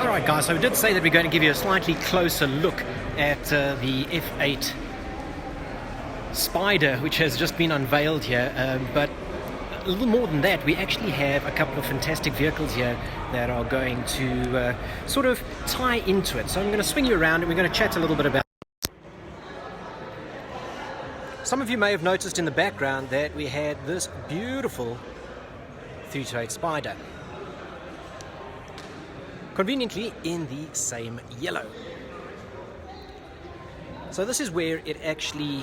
Alright guys, so we did say that we're going to give you a slightly closer look at the F8 Spider, which has just been unveiled here, but a little more than that, we actually have a couple of fantastic vehicles here that are going to sort of tie into it. So I'm going to swing you around and we're going to chat a little bit about it. Some of you may have noticed in the background that we had this beautiful 328 Spider, conveniently in the same yellow. So this is where it actually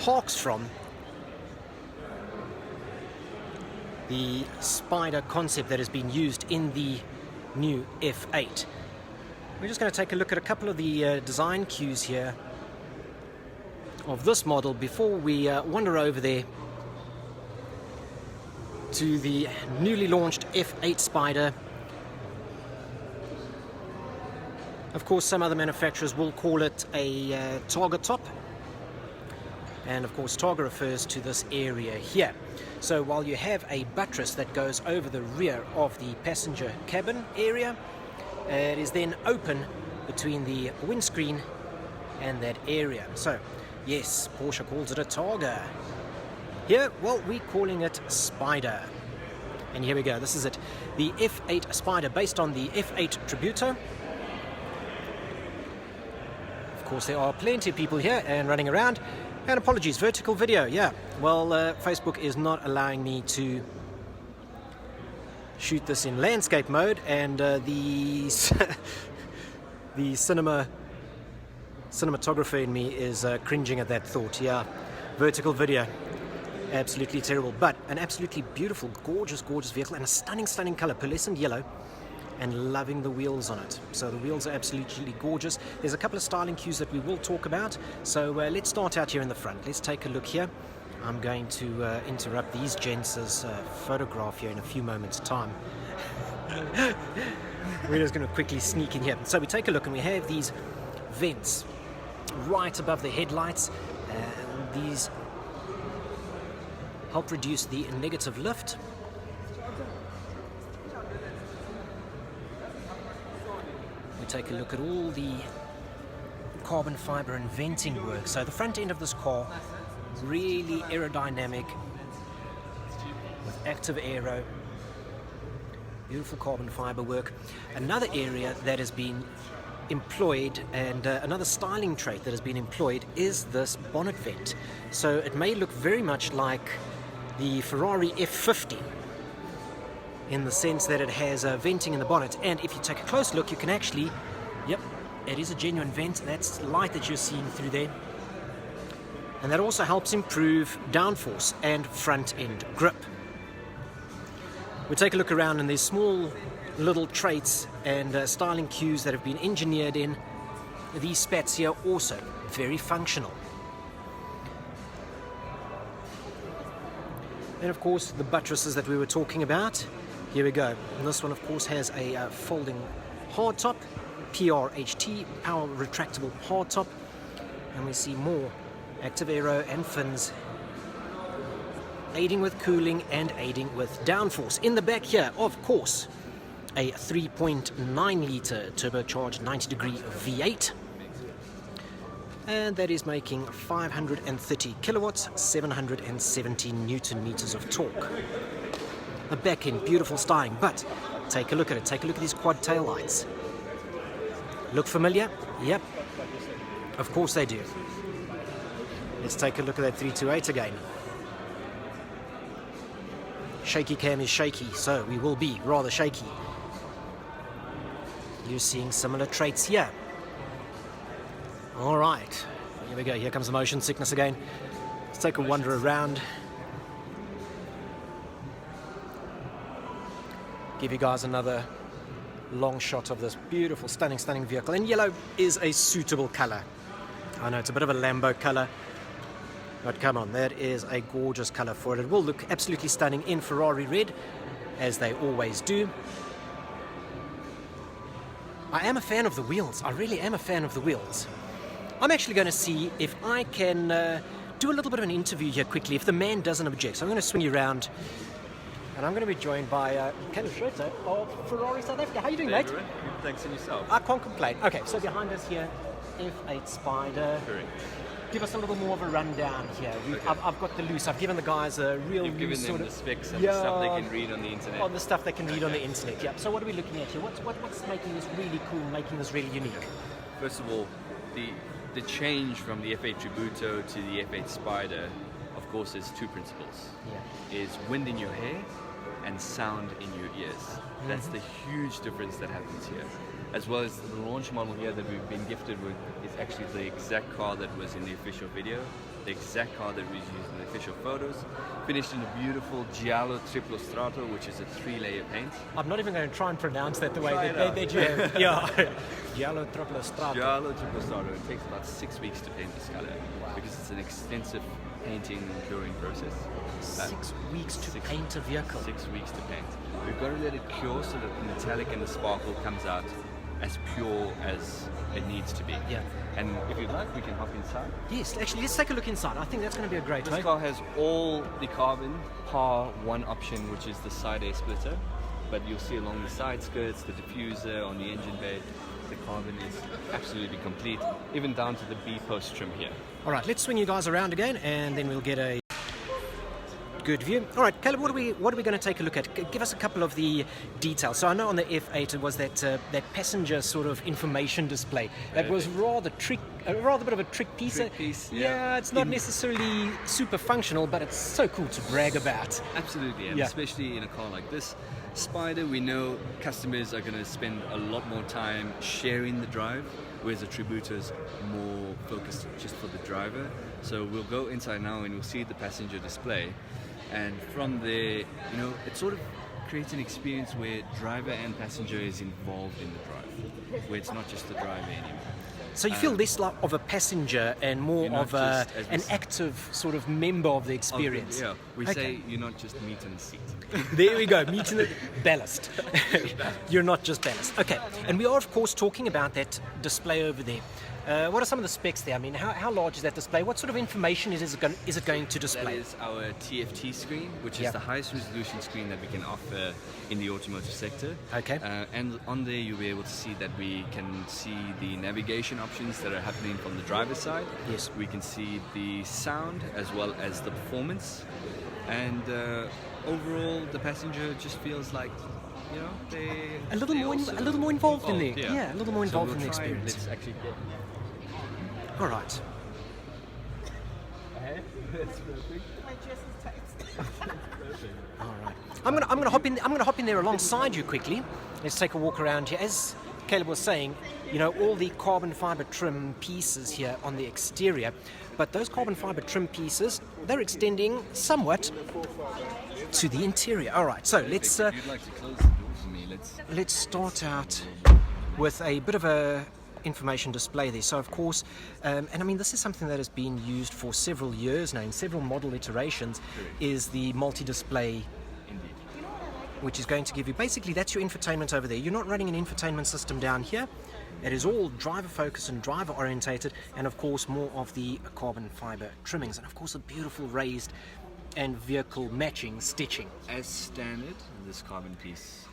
harks from the Spider concept that has been used in the new F8. We're just going to take a look at a couple of the design cues here of this model before we wander over there to the newly launched F8 Spider. Of course, some other manufacturers will call it a Targa top, and of course Targa refers to this area here. So while you have a buttress that goes over the rear of the passenger cabin area, it is then open between the windscreen and that area. So yes, Porsche calls it a Targa. Here, well, we're calling it Spider. And here we go, this is it, the F8 Spider, based on the F8 Tributo. Of course, there are plenty of people here and running around. And apologies, vertical video, yeah. Well, Facebook is not allowing me to shoot this in landscape mode, and the cinematographer in me is cringing at that thought. Yeah, vertical video, absolutely terrible, but an absolutely beautiful, gorgeous vehicle, and a stunning color, pearlescent yellow, and loving the wheels on it. So the wheels are absolutely gorgeous. There's a couple of styling cues that we will talk about. So let's start out here in the front. Let's take a look here. I'm going to interrupt these gents' photograph here in a few moments' time. We're just going to quickly sneak in here. So we take a look and we have these vents right above the headlights. These help reduce the negative lift. Take a look at all the carbon fiber and venting work. So the front end of this car, really aerodynamic with active aero, beautiful carbon fiber work. Another area that has been employed, and another styling trait that has been employed, is this bonnet vent. So it may look very much like the Ferrari F50 in the sense that it has venting in the bonnet, and if you take a close look you can actually, yep, it is a genuine vent. That's light that you're seeing through there, and that also helps improve downforce and front end grip. We take a look around, and there's small little traits and styling cues that have been engineered in. These spats here also very functional. And of course the buttresses that we were talking about. Here we go. And this one, of course, has a folding hardtop, PRHT, power retractable hardtop, and we see more active aero and fins, aiding with cooling and aiding with downforce. In the back here, of course, a 3.9 litre turbocharged 90-degree V8, and that is making 530 kilowatts, 770 newton meters of torque. The back end, beautiful styling, but take a look at it. Take a look at these quad tail lights. Look familiar? Yep, of course they do. Let's take a look at that 328 again. Shaky cam is shaky, so we will be rather shaky. You're seeing similar traits here. All right, here we go. Here comes the motion sickness again. Let's take a wander around. Give you guys another long shot of this beautiful, stunning vehicle. And yellow is a suitable color. I know it's a bit of a Lambo color, but come on, that is a gorgeous color for it. It will look absolutely stunning in Ferrari red, as they always do. I am a fan of the wheels. I really am a fan of the wheels. I'm actually going to see if I can do a little bit of an interview here quickly, if the man doesn't object. So I'm going to swing you around And I'm going to be joined by Caleb Schroeter of Ferrari South Africa. How are you doing, mate? Everyone. Thanks, and yourself? I can't complain. Okay, so behind us here, F8 Spider. Correct. Give us a little more of a rundown here. I've got the loose. I've given the guys a real You've given loose them sort the of specs and the stuff they can read on the internet. on the stuff they can read on the internet. Yeah. So what are we looking at here? What's making this really cool? Making this really unique? First of all, the change from the F8 Tributo to the F8 Spider, of course, there's two principles. Yeah. Is wind in your hair and sound in your ears. That's the huge difference that happens here. As well as the launch model here that we've been gifted with is actually the exact car that was in the official video, the exact car that was used in the official photos, finished in a beautiful Giallo Triplo Strato, which is a 3-layer paint. I'm not even going to try and pronounce that the way that you have. Yeah. Giallo Triplo Strato. Giallo Triplo Strato. It takes about 6 weeks to paint this color because it's an extensive painting and curing process. 6 weeks to paint a vehicle. 6 weeks to paint. We've got to let it cure so that the metallic and the sparkle comes out as pure as it needs to be. Yeah. And if you'd like, we can hop inside. Yes, actually, let's take a look inside. I think that's going to be a great This car has all the carbon, par one option, which is the side air splitter. But you'll see along the side skirts, the diffuser on the engine bay, the carbon is absolutely complete, even down to the B-post trim here. All right, let's swing you guys around again, and then we'll get a good view. All right, Caleb, what are we going to take a look at? Give us a couple of the details. So I know on the F8 it was that passenger sort of information display that was rather a bit of a trick piece. Yeah. It's not necessarily super functional, but it's so cool to brag about. Absolutely, and especially in a car like this. Spider, we know customers are going to spend a lot more time sharing the drive, whereas the Tributo is more focused just for the driver. So we'll go inside now and we'll see the passenger display. And from there, it sort of creates an experience where driver and passenger is involved in the drive, where it's not just the driver anymore. So you feel less like of a passenger and more of an active sort of member of the experience. We say you're not just meat in the seat. There we go, meat in the ballast. You're not just ballast. Okay, and we are of course talking about that display over there. What are some of the specs there? I mean, how large is that display? What sort of information is it going to display? That is our TFT screen, which is the highest resolution screen that we can offer in the automotive sector. Okay. And on there you'll be able to see that we can see the navigation options that are happening from the driver's side. Yes. We can see the sound as well as the performance. And overall, the passenger just feels like, a little more involved in there. Yeah, a little more involved in the experience. Let's actually get. All right. That's perfect. My dress is tight. All right. I'm gonna hop in there alongside you quickly. Let's take a walk around here. As Caleb was saying, all the carbon fiber trim pieces here on the exterior, but those carbon fiber trim pieces, they're extending somewhat to the interior. All right. So let's. If you'd like to close the door for me, Let's start out with a bit of a information display there. So of course, and I mean this is something that has been used for several years now in several model iterations, is the multi-display, which is going to give you, basically that's your infotainment over there. You're not running an infotainment system down here. It is all driver focused and driver orientated, and of course more of the carbon fiber trimmings, and of course a beautiful raised and vehicle matching stitching. As standard, this carbon piece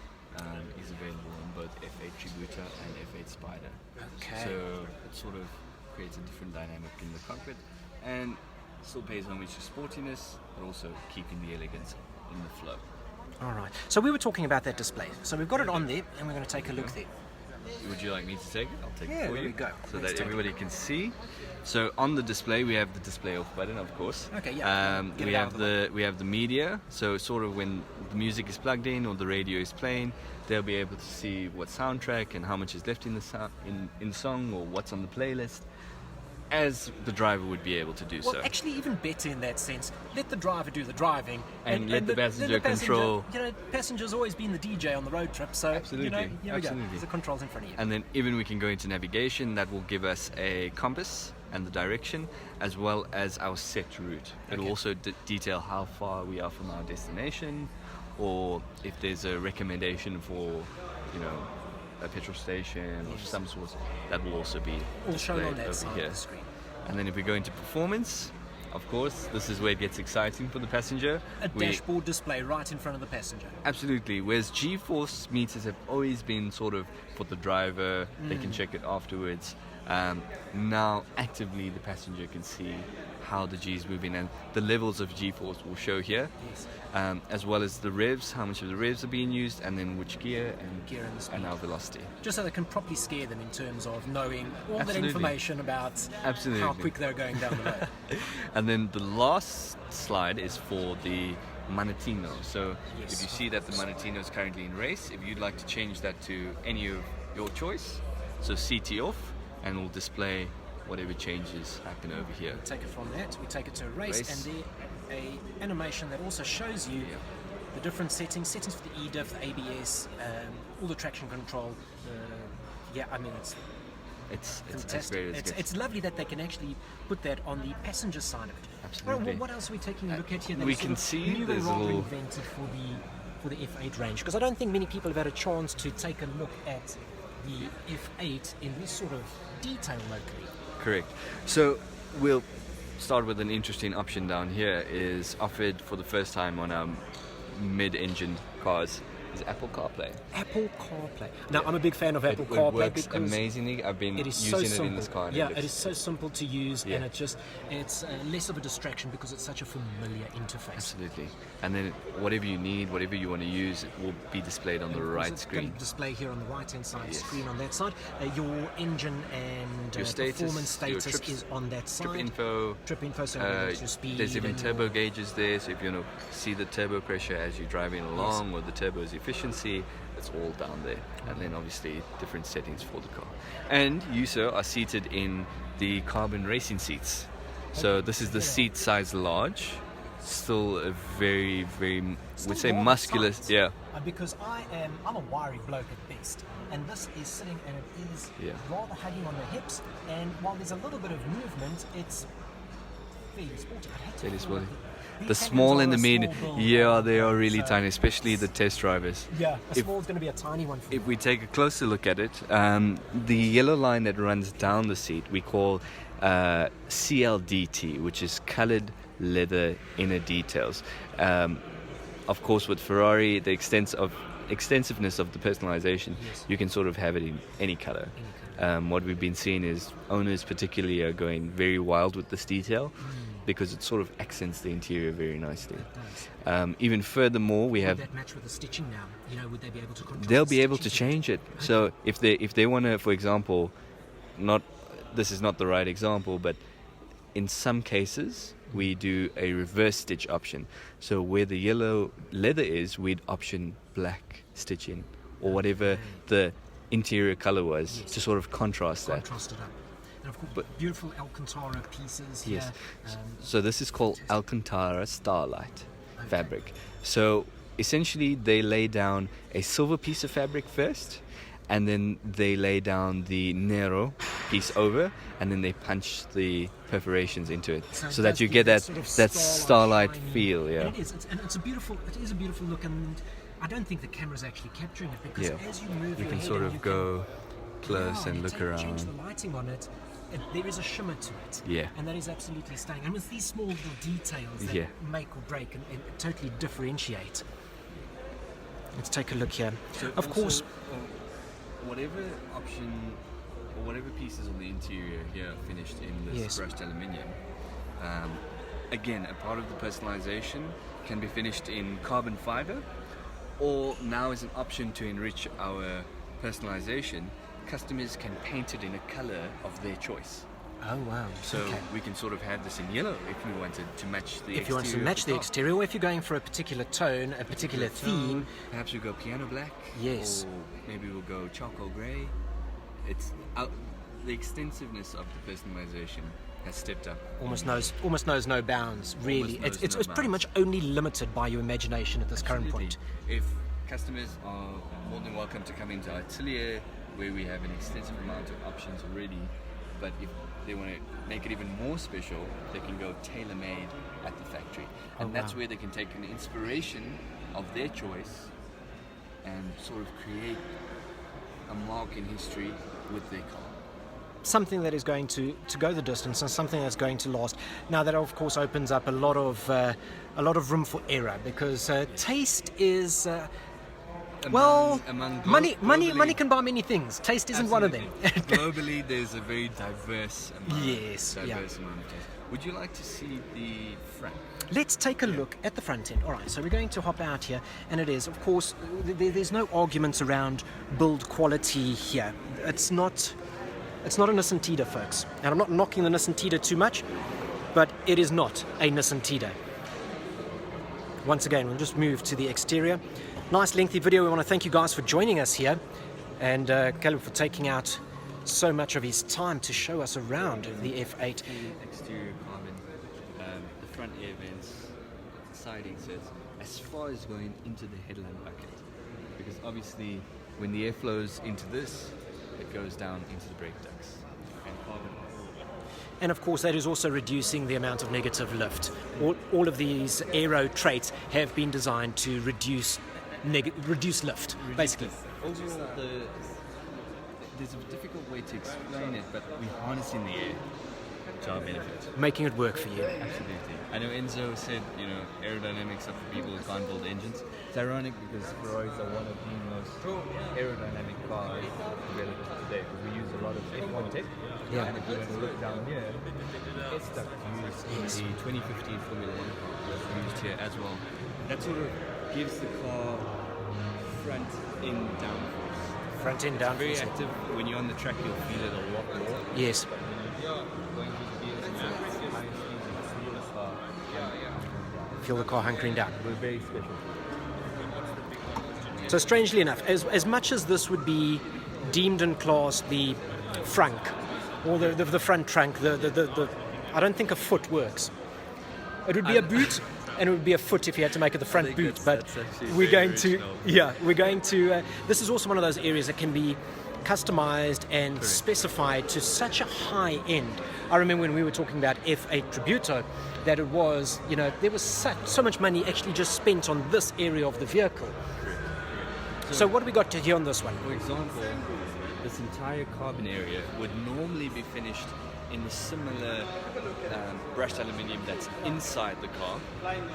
is available on both F8 Tributo and F8 Spider. Okay. So it sort of creates a different dynamic in the cockpit and still pays homage to sportiness, but also keeping the elegance in the flow. All right. So we were talking about that display. So we've got it on there, and we're going to take a look there. Would you like me to take it? I'll take it Yeah, for there you. we go. So Let's that take everybody can see. So on the display we have the display off button, of course. Okay, yeah. We have the media. So sort of when the music is plugged in or the radio is playing, they'll be able to see what soundtrack and how much is left in the in song or what's on the playlist, as the driver would be able to do so. Well, actually, even better in that sense. Let the driver do the driving, and let the passenger control. Passenger's always been the DJ on the road trip, so Absolutely. here we go. The controls in front of you. And then even we can go into navigation. That will give us a compass and the direction, as well as our set route. It will also detail how far we are from our destination, or if there's a recommendation for, a petrol station or some sort, that will also be all shown on that over side here. of the screen. And then if we go into performance, of course, this is where it gets exciting for the passenger. A dashboard display right in front of the passenger. Absolutely. Whereas G-force meters have always been sort of for the driver, they can check it afterwards. Now, actively, the passenger can see how the G is moving, and the levels of G-force will show here, Yes. as well as the revs, how much of the revs are being used, and then which gear Gear and the speed. and our velocity. Just so they can properly scare them in terms of knowing all that Absolutely. information about Absolutely. how quick they're going down the road. And then the last slide is for the Manatino. So Yes, if you of see that the course. Manatino is currently in race, if you'd like to change that to any of your choice, so CT off, and we'll display whatever changes happen over here. Take it from that, we take it to a race. And there a animation that also shows you the different settings for the EDIF, the ABS, all the traction control. It's Fantastic. It's lovely that they can actually put that on the passenger side of it. Absolutely. What else are we taking a look at here? We That's can sort of see new there's and a rather little- invented for the F8 range, because I don't think many people have had a chance to take a look at the F8 in this sort of detail locally. Correct. So we'll start with an interesting option down here. Is offered for the first time on our mid-engine cars is Apple CarPlay. Apple CarPlay. Now, I'm a big fan of Apple It CarPlay works because amazingly. I've been it is using so it simple. in this car. And Yeah, it it is looks- so simple to use, Yeah. and it's less of a distraction because it's such a familiar interface. Absolutely. And then whatever you need, whatever you want to use, it will be displayed on the Of course, right it's screen. going to display here on the right-hand side, Yes. screen on that side. Your engine and Your status, performance your status trips- is on that side. Trip info. Trip info, so whether it's your speed. There's even and turbo your- gauges there, so if you want to see the turbo pressure as you're driving along, or the turbo's efficiency, it's all down there. And then obviously different settings for the car. And you, sir, are seated in the carbon racing seats. So this is the seat size large. Still a very, very, Still would say rather muscular. tight. Yeah. Because I'm a wiry bloke at best, and this is sitting and it is Yeah. rather hugging on the hips. And while there's a little bit of movement, it's fairly sporty. I had to Fairly feel sporty. like The these small Canyons and are the a mid, small build. yeah, they are really So, tiny, especially the test drivers. Yeah, a If- small is going to be a tiny one for If you. we take a closer look at it, the yellow line that runs down the seat we call CLDT, which is colored leather inner details. Of course, with Ferrari, the extensiveness of the personalization, Yes. you can sort of have it in any color. What we've been seeing is owners particularly are going very wild with this detail because it sort of accents the interior very nicely. Even furthermore, we have Would that match with the stitching now? Would they be able to control they'll the be able to stitching? change it. So if they want to, for example, this is not the right example, but in some cases we do a reverse stitch option. So where the yellow leather is, we'd option black stitching or whatever the interior color was Yes. to sort of contrast that. Contrast it up. And of course, But- beautiful Alcantara pieces here. Yes. So this is called Alcantara Starlight fabric. So essentially they lay down a silver piece of fabric first, and then they lay down the Nero piece over, and then they punch the perforations into it, So it so that does you give get that sort of starlight shiny- feel. Yeah. And it is. It is a beautiful look, and I don't think the camera's actually capturing it because Yeah. as you move, You your can head sort and of you go close can, and look change around. the lighting on it. There is a shimmer to it. Yeah. And that is absolutely stunning. And with these small little details that Yeah. make or break and totally differentiate. Let's take a look here. So Of also, course, whatever option or whatever pieces on the interior here are finished in this Yes. brushed aluminium, again, a part of the personalization can be finished in carbon fiber, or now as an option to enrich our personalization, customers can paint it in a color of their choice. oh wow. So Okay. we can sort of have this in yellow if we wanted to match the If you want to exterior of match the car. exterior, or if you're going for a particular tone, a particular theme, Perhaps we go piano black. Yes. Or maybe we'll go charcoal grey. It's out, the extensiveness of the personalization has stepped up. almost knows no bounds. Really, knows it's no pretty bounds. much only limited by your imagination at this current Absolutely. point. If customers are more than welcome to come into our atelier, where we have an extensive amount of options already, but if they want to make it even more special, they can go tailor-made at the factory. And that's wow. where they can take an inspiration of their choice and sort of create a mark in history with their car. something that is going to go the distance and something that's going to last. Now that of course opens up a lot of room for error, because taste is among money can buy many things. Taste isn't one of them. Globally, there's a very diverse amount of taste. Would you like to see the front? Let's take a look at the front end. All right, so we're going to hop out here, and it is, of course, there's no arguments around build quality here. It's not a Nissan Tiida, folks. And I'm not knocking the Nissan Tiida too much, but it is not a Nissan Tiida. Once again, we'll just move to the exterior. Nice lengthy video. We want to thank you guys for joining us here, and Caleb for taking out so much of his time to show us around the F8. Exterior carbon, the front air vents, siding sets, as far as going into the headlamp bucket. Because obviously, when the air flows into this, it goes down into the brake ducts. And carbon. And of course, that is also reducing the amount of negative lift. All of these aero traits have been designed to reduce lift, basically. Overall, there's a difficult way to explain it, but we harness in the air to our benefit. Making it work for you. Absolutely. I know Enzo said, aerodynamics are for people who can't build engines. It's ironic because Ferraris are one of the most aerodynamic cars available today, because we use a lot of F1 tech. Yeah. And if you were to look down here, it's stuff used in the 2015 Formula 1 car was used here as well. That sort of gives the car front in downforce. Front end down. Very active. When you're on the track, you'll feel it a lot more. Yes. Feel the car hunkering down. We're very special. So strangely enough, as much as this would be deemed and classed the frunk, or the front trunk, the I don't think a foot works. It would be a boot, and it would be a foot if you had to make it the front boot. But we're going to, this is also one of those areas that can be customized and specified to such a high end. I remember when we were talking about F8 Tributo, that it was, there was so much money actually just spent on this area of the vehicle. So what do we got to here on this one? For example, this entire carbon area would normally be finished in a similar brushed aluminium that's inside the car.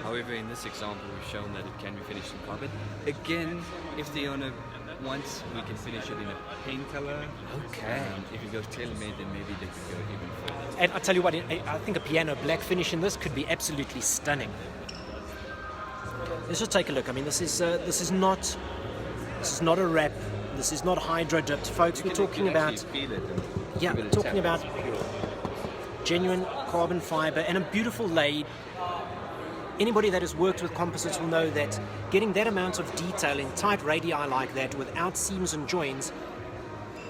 However, in this example, we've shown that it can be finished in carbon. Again, if the owner wants, we can finish it in a paint color. Okay. If it goes tailor-made, then maybe they could go even further. And I tell you what, I think a piano black finish in this could be absolutely stunning. Let's just take a look. I mean, this is not a wrap. This is not hydro dipped, folks. We're talking about genuine carbon fiber and a beautiful lay. Anybody that has worked with composites will know that getting that amount of detail in tight radii like that without seams and joins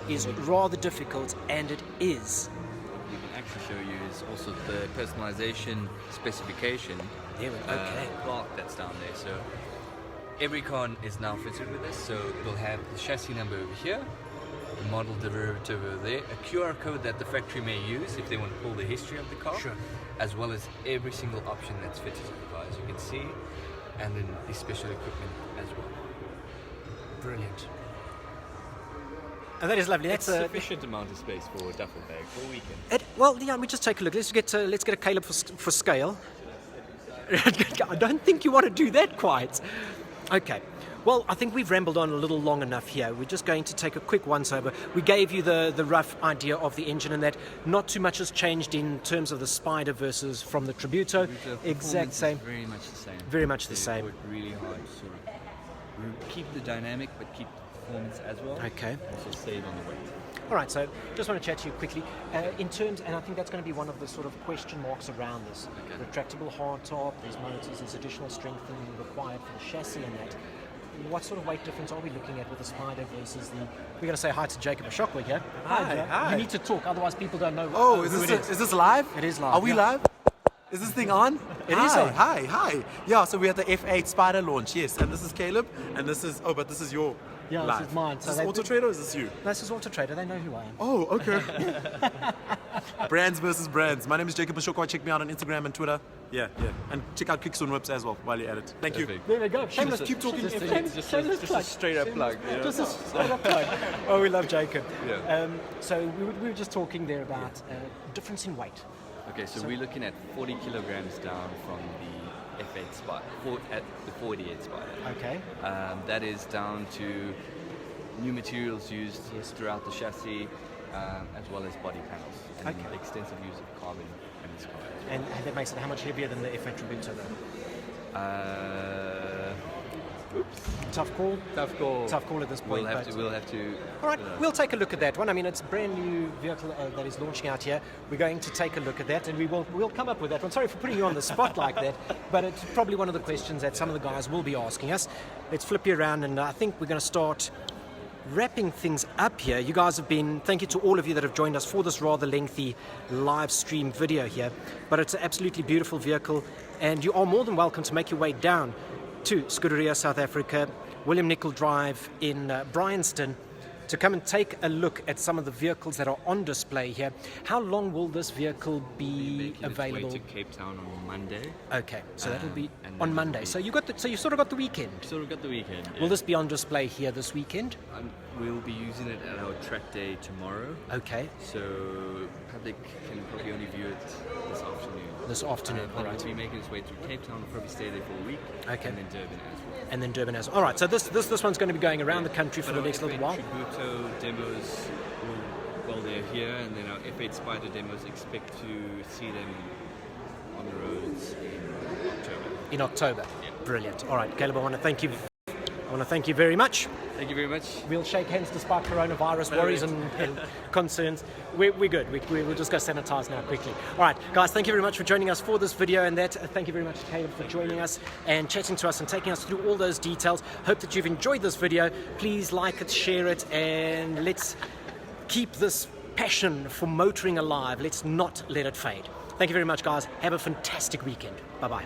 is rather difficult, and it is. What we can actually show you is also the personalization specification. There we go. Okay. Block that's down there. So every car is now fitted with this. So it'll have the chassis number over here, the model derivative over there, a QR code that the factory may use if they want to pull the history of the car, Sure. as well as every single option that's fitted to the car, as you can see, and then the special equipment as well. Brilliant. And that is lovely. It's That's sufficient amount of space for a duffel bag for a weekend. well, yeah. We just take a look. Let's get a Caleb for scale. I don't think you want to do that quite. Okay. Well, I think we've rambled on a little long enough here. We're just going to take a quick once-over. We gave you the rough idea of the engine, and that not too much has changed in terms of the Spider versus from the Tributo. Exact same. Very much the same. Very much the They same. work really hard to sort of keep the dynamic, but keep the performance as well. Okay. Also save on the weight. All right, so just want to chat to you quickly. In terms, and I think that's going to be one of the sort of question marks around this. Okay. Retractable hardtop, there's motors, there's additional strengthening required for the chassis and that. What sort of weight difference are we looking at with the Spider versus the... We're going to say hi to Jacob Ashokwa here. Hi, Jack. hi. You need to talk, otherwise people don't know Oh, who it is. is this live? It is live, Are we yeah. live? Is this thing on? It Hi, is on. Hi. Yeah, so we're at the F8 Spider launch, yes. And this is Caleb, and this is... Oh, but this is your Yeah, live. this is mine. Is So this they- Auto Trader or is this you? This is Auto Trader, they know who I am. Oh, okay. Brands versus brands. My name is Jacob Ashokwa. Check me out on Instagram and Twitter. Yeah, yeah. And check out Kicks on Whips as well while you're at it. Thank you. Perfect. There we go. Shameless, keep talking. Just a straight up plug. You know? Just a straight up plug. Oh, we love Jacob. Yeah. So we were just talking there about difference in weight. Okay, so we're looking at 40 kilograms down from the F8 Spider, at the 48 Spider. Okay. That is down to new materials used throughout the chassis, as well as body panels, and Okay. extensive use of carbon in this car. And that makes it how much heavier than the F8 Tributo though? Tough call. Tough call. Tough call at this point. We'll have to. All right, we'll take a look at that one. I mean, it's a brand new vehicle that is launching out here. We're going to take a look at that, and we'll come up with that one. Sorry for putting you on the spot like that, but it's probably one of the questions that some of the guys will be asking us. Let's flip you around, and I think we're going to start wrapping things up here. You guys have been, thank you to all of you that have joined us for this rather lengthy live stream video here, but it's an absolutely beautiful vehicle, and you are more than welcome to make your way down to Scuderia South Africa, William Nicol Drive in Bryanston, to come and take a look at some of the vehicles that are on display here. How long will this vehicle be available? Its way to Cape Town on Monday. Okay, so that'll be and on then Monday. So you sort of got the weekend. Sort of got the weekend. Will this be on display here this weekend? We'll be using it at our track day tomorrow. Okay, So public can probably only view it this afternoon. this afternoon. All But right. we'll be making its way through Cape Town. We'll probably stay there for a week. Okay. And then Durban as well. And then Durban as well. All right, so this one's going to be going around the country for But the our next little F8 while. Tributo demos, well, they're here, and then our F8 Spider demos, expect to see them on the roads in October. In October. Brilliant. All right, Caleb, I want to thank you. I want to thank you very much. Thank you very much. We'll shake hands despite coronavirus worries and concerns. We're good. We'll just go sanitize now quickly. All right, guys, thank you very much for joining us for this video, and thank you very much to Caleb for joining us and chatting to us and taking us through all those details. Hope that you've enjoyed this video. Please like it, share it, and let's keep this passion for motoring alive. Let's not let it fade. Thank you very much, guys. Have a fantastic weekend. Bye-bye.